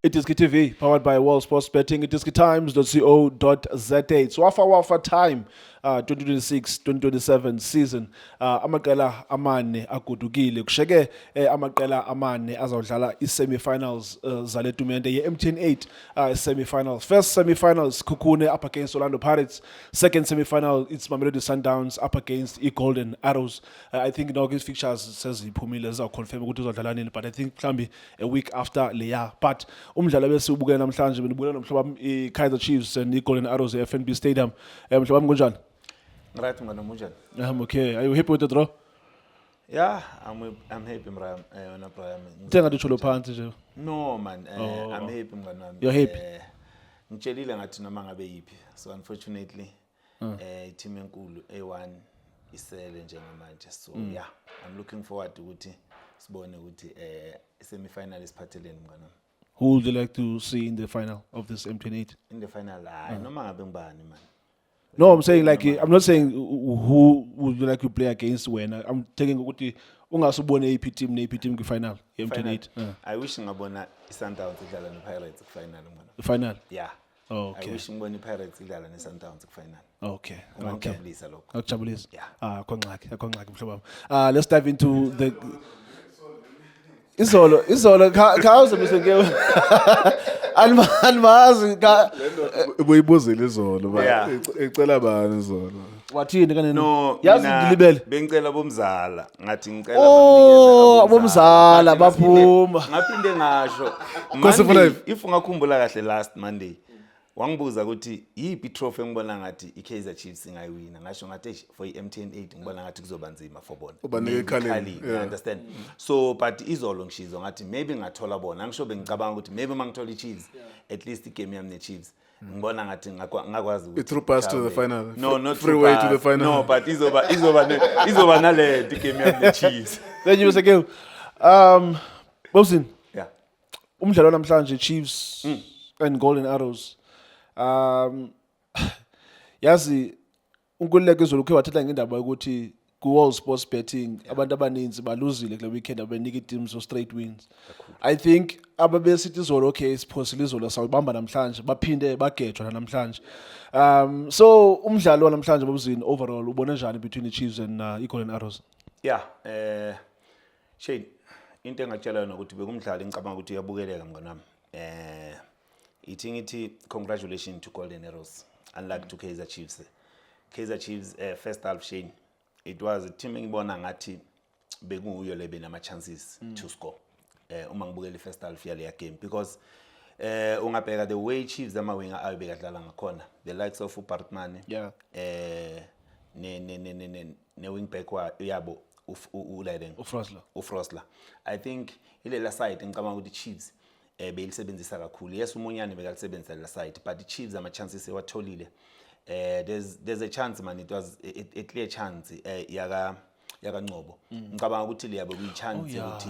It is KTV, powered by World Sports Betting. It is kitimes.co.za. It's Wafa time, 2026-2027 season. Amaqela amane agudukile. Kusheke amaqela amane azawudlala i-semi-finals zale tumente ye-MTN 8 semi-finals. First semi-finals, Kukune up against Orlando Pirates. Second semi-final, it's Mamelodi Sundowns up against Golden Arrows. I think in August fixtures says iphumile zizawuconfirm ukuthi uzodlala nini, but I think mhlambi a week after leya. But umdlalo bese ubukela namhlanje benibukela nomhlobo wami i-Kaizer Chiefs and i-Golden Arrows e-FNB Stadium. Mhlobo wami kunjani? Right, man, Munjan. I'm okay. Are you happy with the draw? Yeah, I'm happy, man. Thenga ditholo phansi nje. No, man. I'm happy, man. You're happy? Ngitshelile ngathi noma ngabe yipi. So unfortunately, team enkulu A1 isele njengamanje. So yeah, I'm looking forward to ukuthi sibone ukuthi semi-final isiphatheleni mngana. Who would you like to see in the final of this MTN 8? In the final, noma ngabe ngibani, man. No, I'm saying like I'm not saying who would you like to play against when. I'm taking ukuthi ungasubone AP team ne-AP team final MTN 8. I wish ngabona iSundowns idlala nePirates final mngana. The final? Yeah. Oh, okay. I wish ngibone iPirates idlala neSundowns final. Okay. Ungajabulisa lokho. Akujabulisa. Yeah. Akongxaki mhlobo wami. Let's dive into the Izolo khawuze miseke anmazi ka ubuyibuzile izolo Yeah. ecela bani izolo wathini kanene No, yazi mina ngilibele bengicela bomzala ngathi ngicela abomzala baphuma ngaphinde ngasho Khosi for life. if ungakhumbula kahle last Monday wangibuza ukuthi yipi trophy engibona ngathi iKaizer Chiefs ingayiwina ngasho ngathi for iMTN 8 ngibona ngathi kuzoba nzima for bona Ubanike ekhaleni, Khaleni, yeah. understand so but izolo ngishizo ngathi maybe ngathola bona ngisho bengicabanga ukuthi maybe mangithola iChiefs at least igame yami neChiefs ngibona ngathi ngakwazi ukuthi through pass to the final. no not Free through way pass. to the final. No but izoba nale igame yami neChiefs then you miseke Bobsin yeah umdlalo namhlanje Chiefs and Golden Arrows yazi unkululeko izolo ukhe wathatha ngendaba ukuthi ku World Sports Betting abantu abaninzi baluzile kule weekend abenika iteams so straight wins. I think ababesithi izolo okay siphosile izolo sawubamba namhlanje baphinde bagejwa namhlanje. So umdlalo namhlanje Bobzini overall ubone njani between the Chiefs and Golden Arrows? yeah Shane into engakutshela yona ukuthi bekumdlalo ngicabanga ukuthi uyabukeleka mnganami ithi congratulations to Golden Arrows unlike to Kaizer Chiefs. Kaizer Chiefs first half Shane it was a team engibona ngathi bekunguyo lebe nama chances to score uma ngibukela first half yale game because ungabheka the way Chiefs amawinger ayebekadlala ngakhona the likes of uBartman Yeah. ne wing back yabo uLayden uFrosler I think ilela side ngicabanga ukuthi Chiefs beyilisebenzisa kakhulu yes umunyane bekalisebenzisa la side but the Chiefs ama chances ewatholile there's a chance man it was a clear chance yaka Ngcobo ngicabanga ukuthi le yabo kuyi chance ukuthi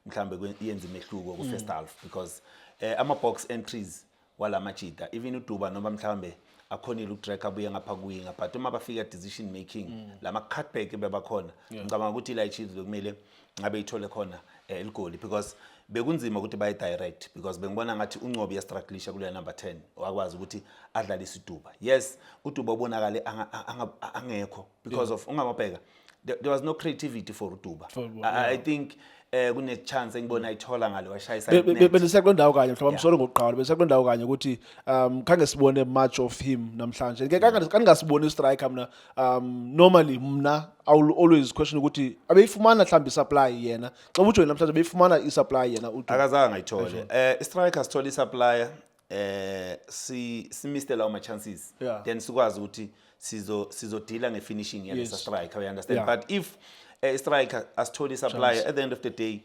mhlambe yenze imehluko ku first half because ama box entries wala majida even uDuba noma mhlambe akhonile ukutrack abuye ngapha kuwinga but uma bafika decision making lama cutback bebakhona ngicabanga ukuthi la Chiefs bekumele ngabe ithole khona iligoli because bekunzima ukuthi bayi direct because bengibona ngathi uNcobo yastrugglisha kule number 10 wakwazi ukuthi adlale isiduba yes uDuba ubonakale angekho because of ungamabheka there was no creativity for uDuba I think kune chance engibona ayithola ngale washayisa besekwenda kanye mhlawumbe msolo ngokuqala besekwenda kanye ukuthi khange sibone much of him namhlanje kangasibone striker mina normally mna I will always question ukuthi abeyifumana mhlawumbe supply yena xa ujoyina namhlanje abeyifumana isupply yena akazange ngayithole striker sithola isupply si missed lawo ma chances then sikwazi ukuthi sizodila ngefinishing yalesa striker you understand but if striker asitholi supply at the end of the day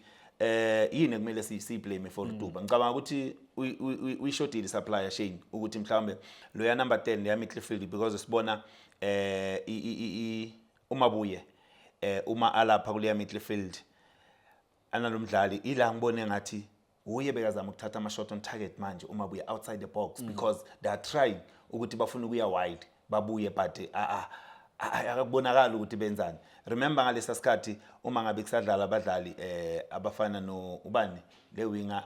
yini kumele siyiblame for uDuba ngicabanga ukuthi we shorted supply Shane ukuthi mhlambe lo ya number 10 ya midfield because sibona uMabuye uma alapha kule ya midfield analomdlali ila ngibone ngathi uye bekazama ukuthatha ama shot on target manje uMabuye outside the box because they are trying ukuthi bafuna ukuya wide babuye but akubonakala ukuthi benzani remember ngalesa sikhathi uma ngabe kusadlala abadlali abafana no ubani le winger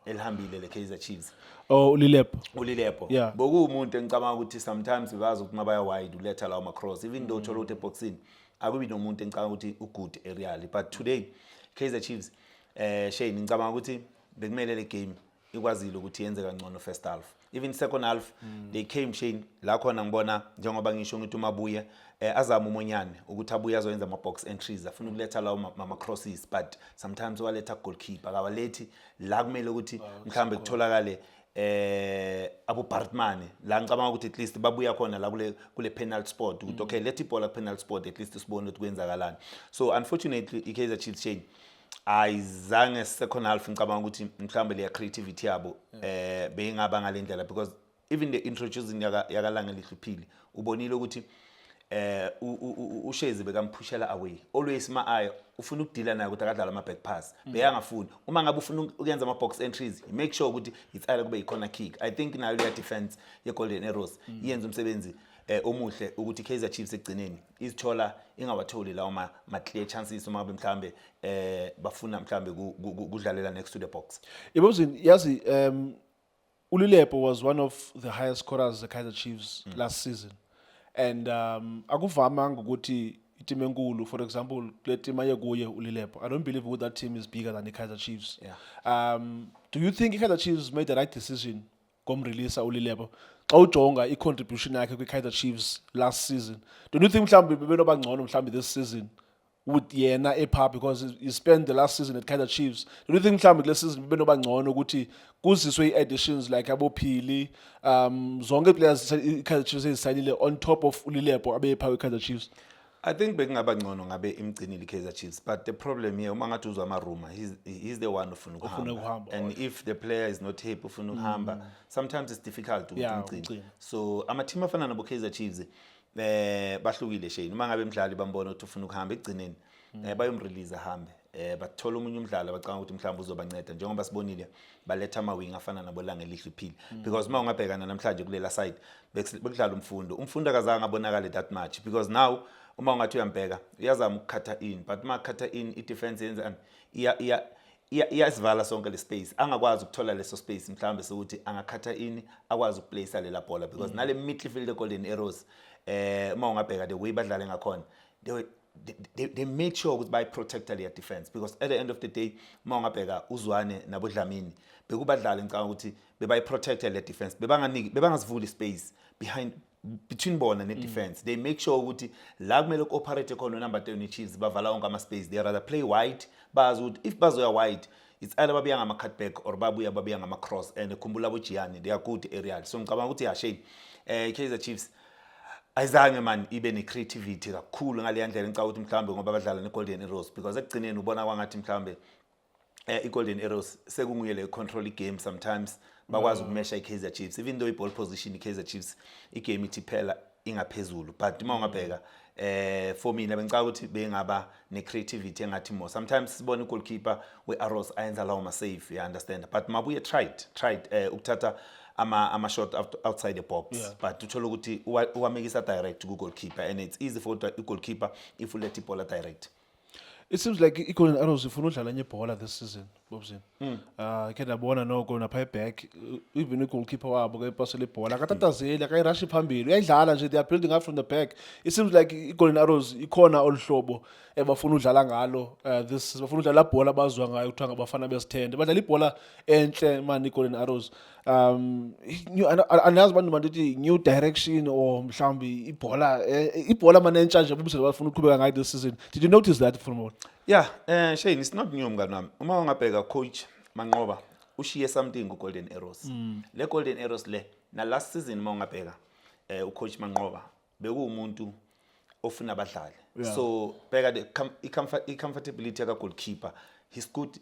elihambile le Kaizer Chiefs Oh, Ulilepo. ulilepo Yeah. bokuwumuntu engicabanga ukuthi sometimes uyazi ukuthi mabaya wide uletha lawo macross even though uthola ukuthi eboxini akubi nomuntu engicabanga ukuthi ugood aerially but today Kaizer Chiefs Shane ngicabanga ukuthi bekumele le game ikwazile ukuthi yenze kangcono first half even second half they came Shane la khona ngibona njengoba ngisho ngithi umabuye azama umonyane ukuthi abuye azoyenza ama box entries afuna ukuletha lawo ama crosses but sometimes waletha goalkeeper akawalethi la kumele ukuthi mhlambe kutholakale Abu Bartman la ngicabanga ukuthi at least babuya khona la kule penalty spot ukuthi okay let ibhola penalty spot at least sibone ukuthi kwenzakalani so unfortunately iKaizer Chiefs Shane ayizange second half ngicabanga ukuthi mhlambe le creativity yabo beyingaba ngalendlela because even the introducing yakalanga lihluphile ubonile ukuthi uShezi bekampushela away always aya ufuna ukudila naye ukuthi akadlala ama back pass beyangafuni uma ngabe ufuna ukuyenza ama box entries make sure ukuthi it's either kube i-corner kick I think nayo le defense ye Golden Arrows iyenza umsebenzi omuhle ukuthi Kaizer Chiefs egcineni izithola ingawatholi lawo ma clear chances uma ngabe mhlambe bafuna mhlambe kudlalela next to the box Ibuzini yazi Ulilepo was one of the highest scorers the Kaizer Chiefs last season. And akuvamanga ukuthi iteam enkulu for example le team ayekuye Ulilepo I don't believe that team is bigger than the Kaizer Chiefs. Yeah. Do you think Kaizer Chiefs made the right decision komrelease Ulilepo xa ujonga i-contribution yakhe kwi-Kaizer Chiefs last season don't you think mhlambe bebenoba ngcono mhlambe this season with yena epha because he spent the last season at Kaizer Chiefs don't you think mhlambe kule season bebenoba ngcono ukuthi kuziswe i-additions like abophili zonke players i-Kaizer Chiefs ezisayinile on top of Ulilepo abepha kwi-Kaizer Chiefs I think bekungaba ngcono ngabe imgcinile Kaizer Chiefs but the problem here uma ngathi uzwa ama rumor he's the one ufuna ukuhamba and if the player is not happy ufuna ukuhamba sometimes it's difficult ukuthi umgcine so ama team afana nabo Kaizer Chiefs bahlukile Shane uma ngabe umdlali bambona ukuthi ufuna ukuhamba egcineni bayomrelease ahambe bathola umunye umdlalo bacanga ukuthi mhlawumbe uzobanceda njengoba sibonile baletha ama wing afana nabo lange lihluphile because uma ungabhekana namhlanje kulela side bekudlala umfundo akazange abonakale that much because now uma ungathi uyambheka uyazama ukukhatha in but uma ukhatha in i-defense yenza iyasivala sonke le space angakwazi ukuthola leso space mhlambe sokuthi angakhatha in akwazi ukuplace lela bhola because nale midfield Golden Arrows uma ungabheka the way badlale ngakhona they make sure ukuthi bay protect their defense because at the end of the day uma ungabheka uZwane nabo Dlamini bekubadlala ngicanga ukuthi bebay protect their defense bebangazivuli space between bona ne defense they make sure ukuthi la kumele operate khona number 10 Chiefs bavala onke ama space they rather play wide bazi ukuthi if bazoya wide it's either babuya ngama cutback or babuya ngama cross and khumbula boJiani they are good aerial so ngicabanga ukuthi yashame Kaizer Chiefs ayizange man ibe ne creativity kakhulu ngale ndlela ngicabanga ukuthi mhlambe ngoba badlala ne Golden Arrows because ekugcineni ubona kwangathi mhlambe i-Golden Arrows sekunguye le control game sometimes bakwazi ukumesha i-Kaizer Chiefs even though i-ball position i-Kaizer Chiefs i-game ithi phela ingaphezulu but uma ungabheka for mina bengicabanga ukuthi bengaba ne-creativity engathi more sometimes sibona i-goalkeeper we-Arrows ayenza lawo ma-save you understand but mabuye tried ukuthatha ama shot outside the box but uthola ukuthi uwamekisa direct ku-goalkeeper and it's easy for i-goalkeeper if you let ibhola direct. It seems like i-Golden Arrows ifuna udlala nye bhola this season Bobzini ke ndabona noko napha back even i-goalkeeper wabo ke pasele ibhola akatatazeli akayirush phambili uyayidlala nje they are building up from the back it seems like i-Golden Arrows ikhona olhlobo bafuna udlala ngalo this bafuna udlala ibhola bazwa ngayo kuthiwa ngabafana besithende badlala ibhola enhle man i-Golden Arrows anazi abantu mandithi new direction or mhlambi ibhola manentsha nje bobusela bafuna ukuqhubeka ngayo this season did you notice that from Yeah, Shane, it's not new mngani wami. Uma ungabheka coach Manqoba ushiye something ku Golden Arrows. Le Golden Arrows le na last season uma ungabheka ucoach Manqoba bekuwumuntu ofuna abadlali. So bheka the comfortability ka goalkeeper. He's good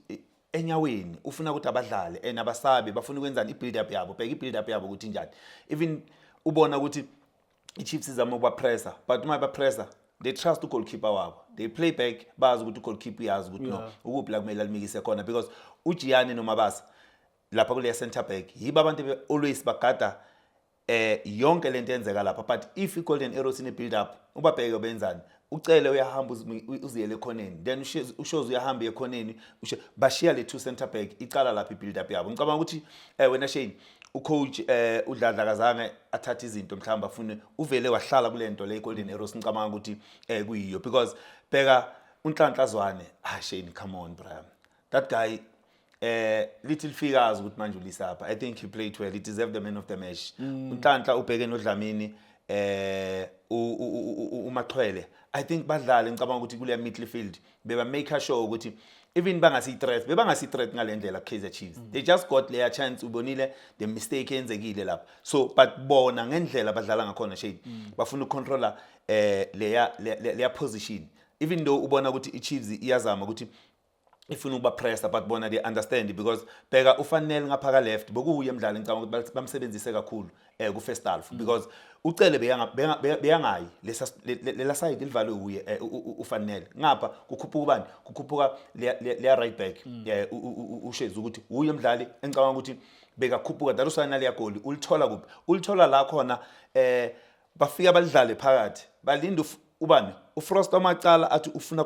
enyaweni ufuna ukuthi abadlali enabasabi bafuna ukwenzana i-build up yabo. Bheka i-build up yabo ukuthi njani. Even ubona ukuthi i-Chiefs izama ukuba pressure but uma ba pressure they trust the goalkeeper wabo they play back bazi ukuthi goalkeeper yazi ukuthi no ukuphi la kumele alimikise khona because uJiani noMabasa lapha kule center back yiba abantu always bagada yonke lento enzeka lapha but if i-Golden Arrows in a build up ubabheke benzani ucele uyahamba uziyele ekhoneni then ushows uyahamba ekhoneni bashiya le two center back icala lapha ibuild up yabo ngicabanga ukuthi wena Shane ucoach uDladla kazange athatha izinto mhlamba afune uvele wahlala kule nto le Golden Arrows ngicabanga ukuthi kuyiyo because bheka uNhlanhla Zwane Shane come on bro that guy little figures ukuthi manje ulisapha I think he played well he deserved the man of the match uNhlanhla ubheke noDlamini uMaxwele I think badlala ngicabanga ukuthi kule midfield beba make sure ukuthi even bangasi threat ngalendlela Kaizer Chiefs they just got their chance ubonile the mistake enzekile lapha so but bona ngendlela badlala ngakhona Shane bafuna ukucontroller leya position even though ubona ukuthi iChiefs iyazama ukuthi ifuna ukuba pressure but bona they understand because bheka ufanele ngaphaka left bokuye emdlalo ngicabanga ukuthi bamsebenzise kakhulu ku first half because ucele beyangayi lela side livalwe uye ufanele ngapha kukhuphuka ubani kukhuphuka le right back ushezi ukuthi uye emdlali engicabanga ukuthi bekakhuphuka dalusana le goal ulithola kuphi ulithola la khona bafika balidlale phakathi balinda ubani uFrost amacala athi ufuna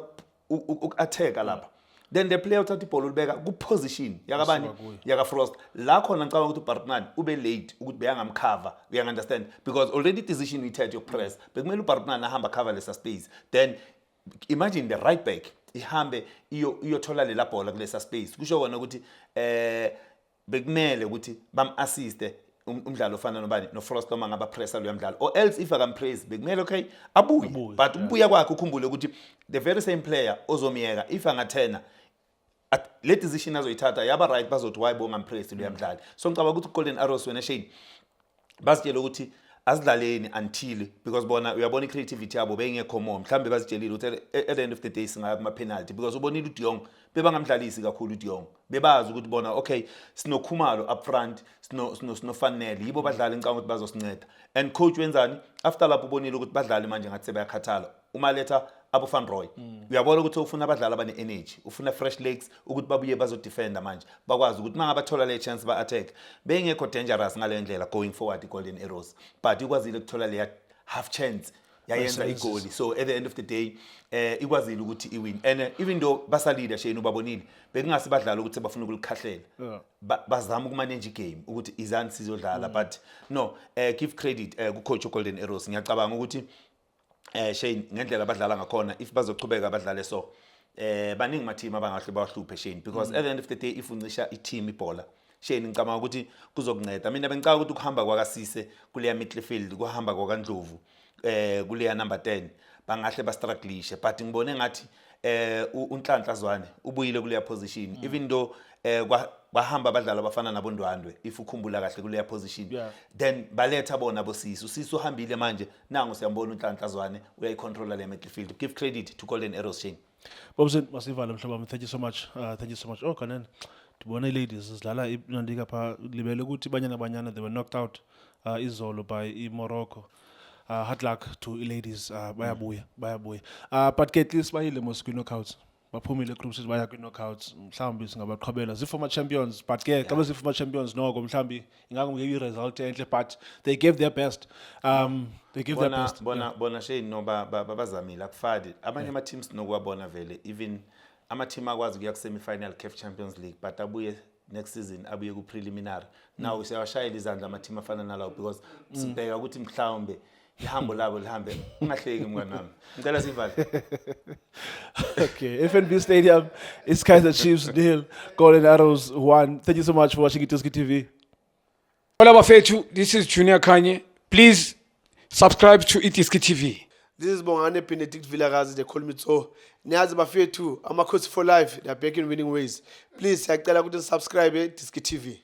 ukattack lapha then the player uthatha ibhola ulibeka ku position yakabani yaka Frost la khona ngicabanga ukuthi uBartman ube late ukuthi beyangamcover you understand because already decision ithathe yo press bekumele uBartman ahamba cover lesa space then imagine the right back ihambe iyothola lela bhola kulesa space kusho kona ukuthi bekumele ukuthi bam assiste umdlalo ofana nobani no Frost noma ngaba pressa lo mdlalo or else if akampraise bekumele okay abuye but ukubuya kwakhe ukhumbule ukuthi the very same player ozomiyeka if angathena le decision azoyithatha yaba right bazothi why bongampraise lo yamdlali so ngicabanga ukuthi Golden Arrows wena Shane basitshela ukuthi asidlaleni until because bona uyabona creativity yabo bengekho more mhlambe bazitshelile ukuthi at the end of the day singaya kuma penalty because ubonile uDiong bebangamdlalisi kakhulu uDiong bebazi ukuthi bona okay sinokhumalo up front sinofanele yibo badlala ngicabanga ukuthi bazosinceda and coach wenzani after lapho ubonile ukuthi badlali manje ngathi sebeyakhathala uma letha abo Van Roy uyabona ukuthi ufuna abadlali abane energy ufuna fresh legs ukuthi babuye bazodefenda manje bakwazi ukuthi mangabathola le chance ba attack bengekho dangerous ngalendlela going forward Golden Arrows but ikwazile ukuthola le half chance yayenza igoli so at the end of the day ikwazile ukuthi iwin and even though basalida Shane ubabonile bekungasi badlala ukuthi bafuna ukulikhahlela bazama ukumanage igame ukuthi izani sizodlala but no give credit ku coach Golden Arrows ngiyacabanga ukuthi Shane ngendlela abadlala ngakhona if bazochubeka abadlale so baningi ma team abangahle bahluphe Shane because at the end of the day if uncisha I team ibhola Shane ngicabanga ukuthi kuzokunceda mina bengicaka ukuthi ukuhamba kwakasise kuleya midfield kuhamba kwaNdlovu kuleya number 10 bangahle ba strugglishe but ngibone ngathi uNhlanhla Zwane ubuyile kuleya position even though bahamba abadlali abafana nabondwandwe if ukhumbula kahle kuleya position then baletha bona bosisi usisi uhambile manje nangu siyambona uNhlanhla Zwane uyayicontroller le midfield give credit to Golden Arrows Shane Bobson masivala mhlaba thank you so much oh Kanen dibona ladies sidlala inandika pha libele ukuthi banyana they were knocked out izolo by Morocco hard luck to ladies bayabuya but at least bayile mos kwi knockouts baphumile groups baya kwi knockouts mhlawumbe singabaqhabela former champions but ke xa former champions noko mhlawumbe ingakungeke result enhle but they gave their best bona Shane no babazamile akufadi abanye ama teams nokuwabona vele even ama team akwazi kuya ku semi-final CAF Champions League but abuye next season abuye ku preliminary now siyawashayela izandla ama team afana nalawo because sibheka ukuthi mhlawumbe ihambo labo lihambe ungahleki mngani wami ngicela sivale okay FNB Stadium is Kaizer Chiefs nil Golden Arrows 1 thank you so much for watching Ituski TV Hola bafethu this is Junior Khanye please subscribe to Ituski TV This is Bongane Benedict Vilakazi, they call me so. Niyazi bafethu, ama coach for life, they are back in winning ways. Please, siyacela ukuthi subscribe Ituski TV.